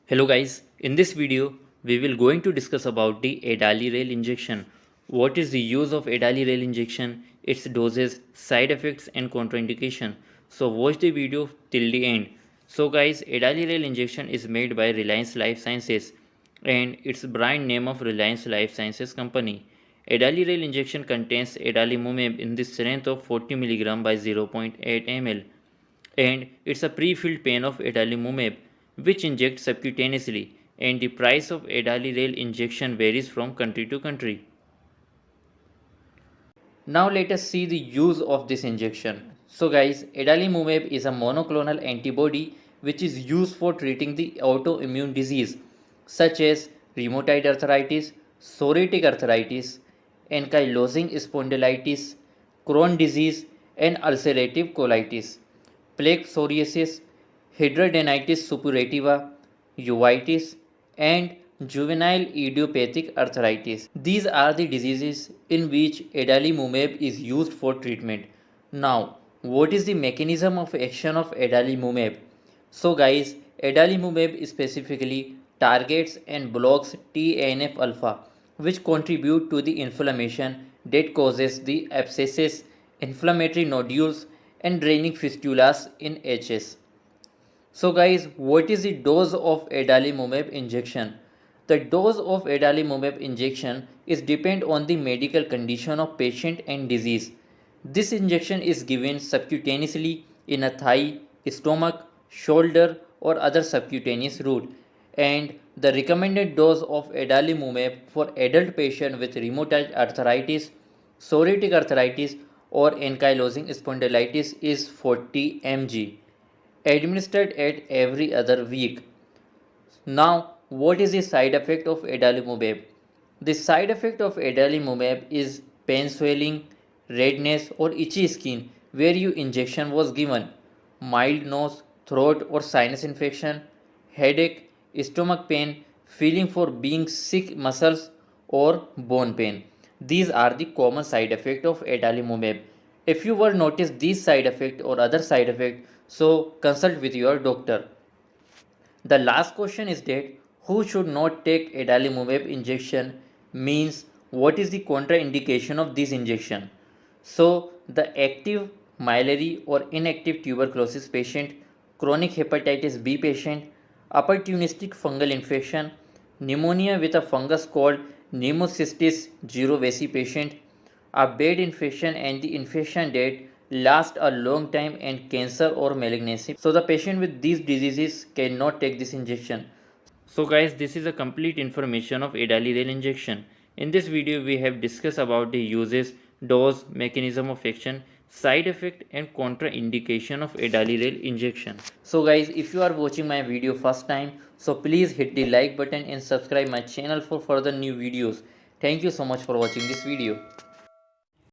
Hello guys, in this video we will going to discuss about the Adalirel injection. What is the use of Adalirel injection, its doses, side effects and contraindication. So watch the video till the end. So guys, Adalirel injection is made by Reliance Life Sciences and its brand name of Reliance Life Sciences company. Adalirel injection contains adalimumab in the strength of 40 mg by 0.8 ml and it's a pre-filled pen of adalimumab which injects subcutaneously, and the price of Adalirel injection varies from country to country. Now let us see the use of this injection. So guys, adalimumab is a monoclonal antibody which is used for treating the autoimmune disease such as rheumatoid arthritis, psoriatic arthritis, ankylosing spondylitis, Crohn's disease and ulcerative colitis, plaque psoriasis, hidradenitis suppurativa, uveitis, and juvenile idiopathic arthritis. These are the diseases in which adalimumab is used for treatment. Now, what is the mechanism of action of adalimumab? So guys, adalimumab specifically targets and blocks TNF alpha, which contribute to the inflammation that causes the abscesses, inflammatory nodules, and draining fistulas in HS. So guys, what is the dose of adalimumab injection? The dose of adalimumab injection is depend on the medical condition of patient and disease. This injection is given subcutaneously in a thigh, stomach, shoulder or other subcutaneous route, and the recommended dose of adalimumab for adult patient with rheumatoid arthritis, psoriatic arthritis or ankylosing spondylitis is 40 mg administered at every other week. Now, what is the side effect of adalimumab? The side effect of adalimumab is pain, swelling, redness or itchy skin where your injection was given, mild nose, throat or sinus infection, headache, stomach pain, feeling for being sick muscles or bone pain. These are the common side effects of adalimumab. If you were notice these side effect or other side effect, so consult with your doctor. The last question is that who should not take adalimumab injection, means what is the contraindication of this injection. So the active miliary or inactive tuberculosis patient, chronic hepatitis B patient, opportunistic fungal infection, pneumonia with a fungus called Pneumocystis jirovecii patient, a bad infection and the infection that last a long time, and cancer or malignancy. So the patient with these diseases cannot take this injection. So guys, this is a complete information of Adalirel injection. In this video we have discussed about the uses, dose, mechanism of action, side effect and contraindication of Adalirel injection. So guys, if you are watching my video first time, so please hit the like button and subscribe my channel for further new videos. Thank you so much for watching this video.